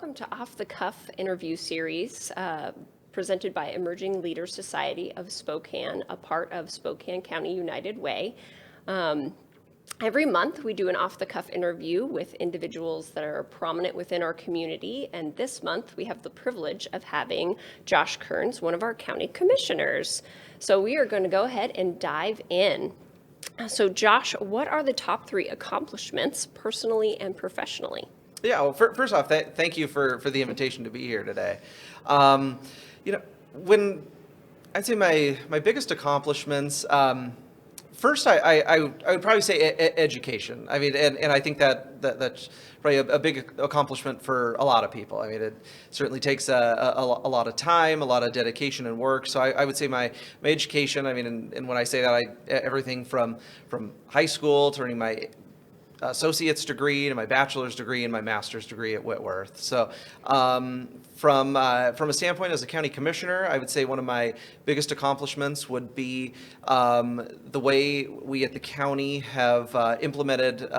welcome to Off the Cuff interview series presented by Emerging Leaders Society of Spokane, a part of Spokane County United Way. Every month we do an off-the-cuff interview with individuals that are prominent within our community, and this month we have the privilege of having Josh Kerns, one of our county commissioners. So we are going to go ahead and dive in. So Josh, what are the top 3 accomplishments personally and professionally? Yeah, well, first off, thank you for the invitation to be here today. When I'd say my biggest accomplishments, first I would probably say education. I mean, and I think that's probably a big accomplishment for a lot of people. I mean, it certainly takes a lot of time, a lot of dedication and work. So I would say my education. I mean, and when I say that, everything from high school to earning my associate's degree and my bachelor's degree and my master's degree at Whitworth. So from a standpoint as a county commissioner, I would say one of my biggest accomplishments would be the way we at the county have implemented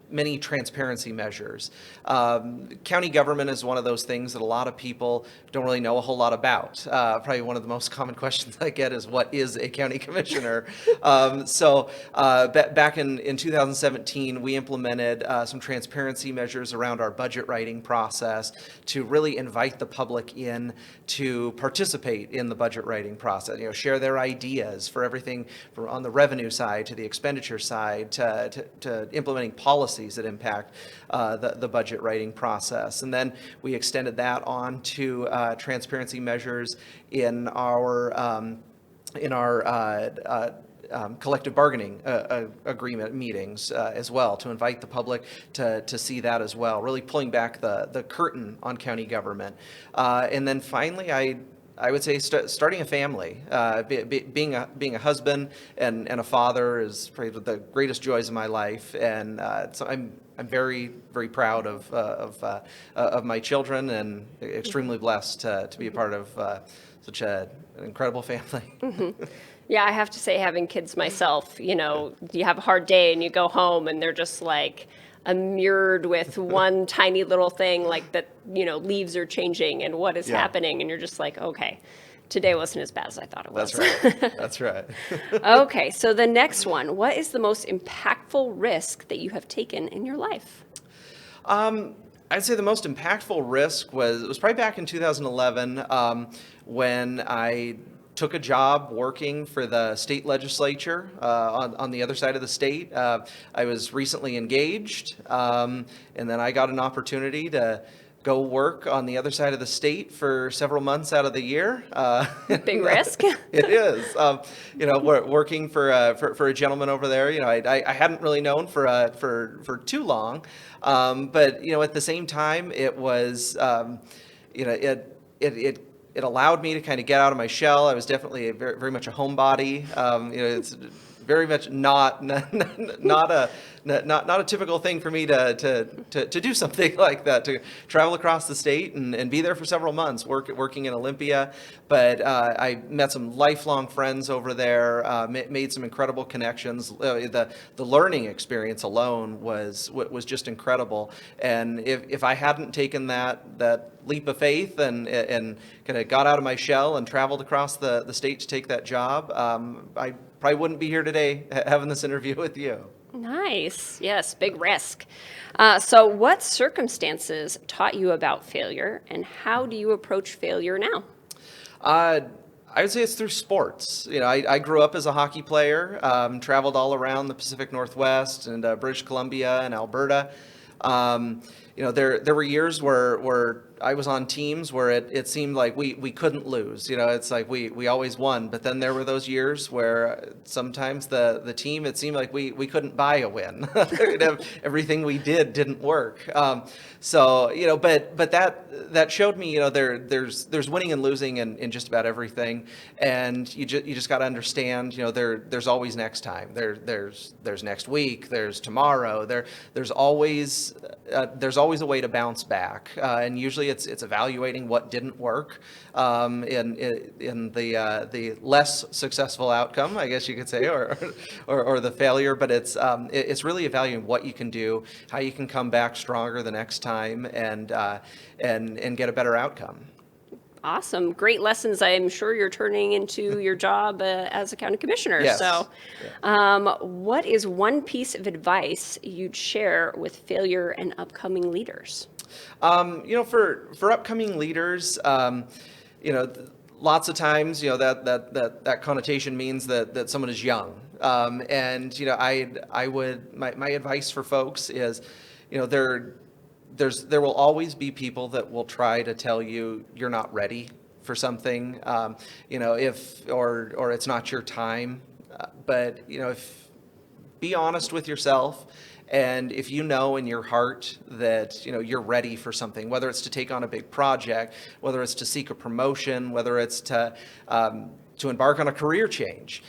many transparency measures. County government is one of those things that a lot of people don't really know a whole lot about. Probably one of the most common questions I get is, what is a county commissioner? Back in 2017, we implemented some transparency measures around our budget writing process to really invite the public in to participate in the budget writing process, share their ideas for everything from on the revenue side to the expenditure side to implementing policies that impact the budget writing process. And then we extended that on to transparency measures in our collective bargaining agreement meetings as well, to invite the public to see that as well, really pulling back the curtain on county government. And then finally, I would say starting a family, being a husband and a father is probably the greatest joys of my life, and so I'm very, very proud of my children and extremely blessed to be a part of such an incredible family. Mm-hmm. Yeah, I have to say, having kids myself, you have a hard day and you go home and they're just like immured with one tiny little thing, like that, leaves are changing and what is happening. And you're just like, okay, today wasn't as bad as I thought it was. That's right. That's right. Okay, so the next one, what is the most impactful risk that you have taken in your life? I'd say the most impactful risk was probably back in 2011 when I took a job working for the state legislature on the other side of the state. I was recently engaged, and then I got an opportunity to go work on the other side of the state for several months out of the year. Big risk. It is. Working for a gentleman over there. I hadn't really known for too long, but at the same time, it was it allowed me to kind of get out of my shell. I was definitely very, very much a homebody. It's very much not a typical thing for me to do something like that, to travel across the state and be there for several months working in Olympia. But I met some lifelong friends over there, made some incredible connections. The learning experience alone was just incredible. And if I hadn't taken that leap of faith and kind of got out of my shell and traveled across the state to take that job, I probably wouldn't be here today having this interview with you. Nice. Yes, big risk. So what circumstances taught you about failure, and how do you approach failure now? I would say it's through sports. I grew up as a hockey player, traveled all around the Pacific Northwest and British Columbia and Alberta. There were years where I was on teams where it seemed like we couldn't lose. It's like we always won. But then there were those years where sometimes the team, it seemed like we couldn't buy a win. Everything we didn't work. But that showed me, there's winning and losing in just about everything, and you just got to understand, there's always next time. There's next week. There's tomorrow. There's always a way to bounce back, and usually it's evaluating what didn't work in the less successful outcome, I guess you could say, or the failure. But it's really evaluating what you can do, how you can come back stronger the next time, and get a better outcome. Awesome. Great lessons I'm sure you're turning into your job as a county commissioner. Yes. So what is one piece of advice you'd share with failure and upcoming leaders? For upcoming leaders, lots of times, that connotation means that someone is young. My advice for folks is, there will always be people that will try to tell you you're not ready for something, or it's not your time. But be honest with yourself, and if you know in your heart that you're ready for something, whether it's to take on a big project, whether it's to seek a promotion, whether it's to embark on a career change,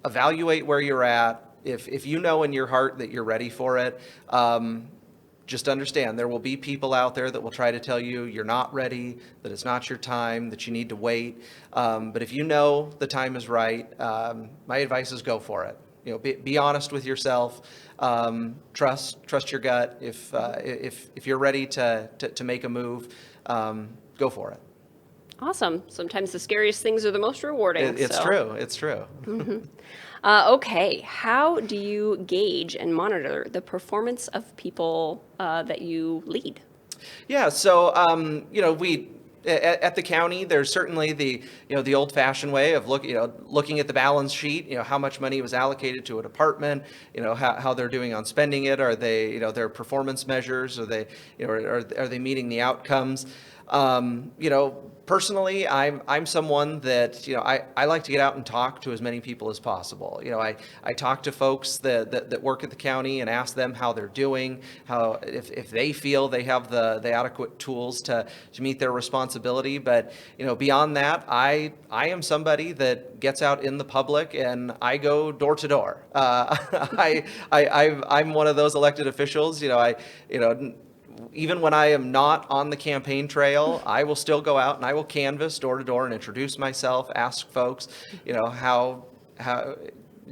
evaluate where you're at. If you know in your heart that you're ready for it, just understand there will be people out there that will try to tell you you're not ready, that it's not your time, that you need to wait. But if you know the time is right, my advice is go for it. Be honest with yourself. Trust your gut. If you're ready to make a move, go for it. Awesome. Sometimes the scariest things are the most rewarding. It's true. It's true. Mm-hmm. Okay. How do you gauge and monitor the performance of people that you lead? Yeah. So, we at the county, there's certainly the old-fashioned way of looking at the balance sheet. How much money was allocated to a department. How they're doing on spending it. Are they their performance measures? Are they are they meeting the outcomes? Personally, I'm someone that I like to get out and talk to as many people as possible. I talk to folks that work at the county and ask them how they're doing, how if they feel they have the adequate tools to meet their responsibility. But beyond that, I am somebody that gets out in the public and I go door to door. I'm one of those elected officials. Even when I am not on the campaign trail, I will still go out and I will canvass door to door and introduce myself, ask folks, how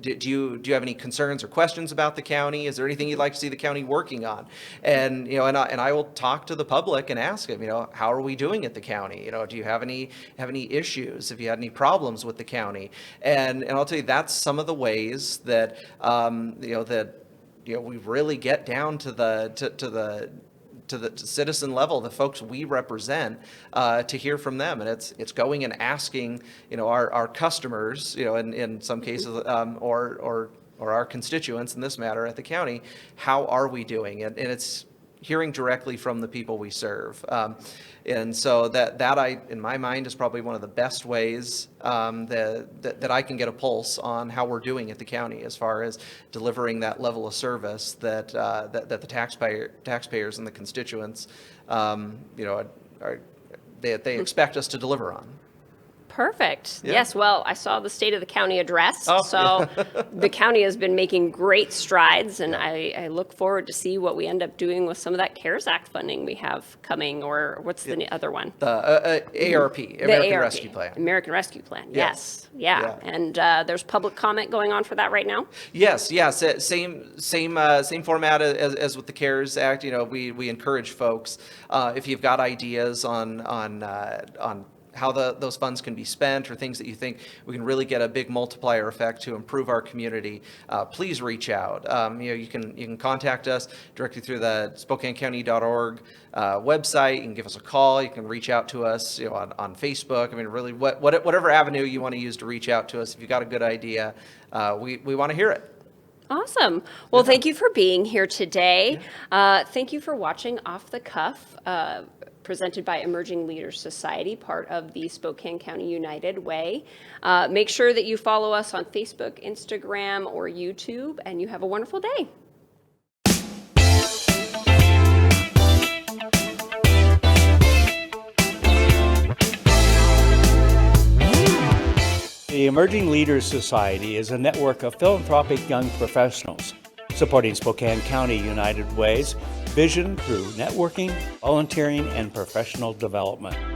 do you have any concerns or questions about the county? Is there anything you'd like to see the county working on? And I will talk to the public and ask them, how are we doing at the county? Do you have any issues? Have you had any problems with the county? And I'll tell you, that's some of the ways that we really get down to the citizen level, the folks we represent, to hear from them. And it's going and asking, our customers, in some cases, or our constituents in this matter at the county, how are we doing? And it's hearing directly from the people we serve. And so that in my mind, is probably one of the best ways that I can get a pulse on how we're doing at the county as far as delivering that level of service that the taxpayers and the constituents, they expect us to deliver on. Perfect. Yeah. Yes. Well, I saw the State of the County address. Oh, so yeah. The county has been making great strides, and I look forward to see what we end up doing with some of that CARES Act funding we have coming, or what's the other one? The ARP, American Rescue Plan. American Rescue Plan. Yes. Yeah. And there's public comment going on for that right now? Yes. Same format as with the CARES Act. We encourage folks, if you've got ideas on how those funds can be spent, or things that you think we can really get a big multiplier effect to improve our community, please reach out. You can contact us directly through the SpokaneCounty.org website. You can give us a call. You can reach out to us on Facebook. Really, whatever avenue you want to use to reach out to us. If you've got a good idea, we want to hear it. Awesome. Well, Thank you for being here today. Thank you for watching Off the Cuff, presented by Emerging Leaders Society, part of the Spokane County United Way. Make sure that you follow us on Facebook, Instagram, or YouTube, and you have a wonderful day. The Emerging Leaders Society is a network of philanthropic young professionals supporting Spokane County United Way's vision through networking, volunteering, and professional development.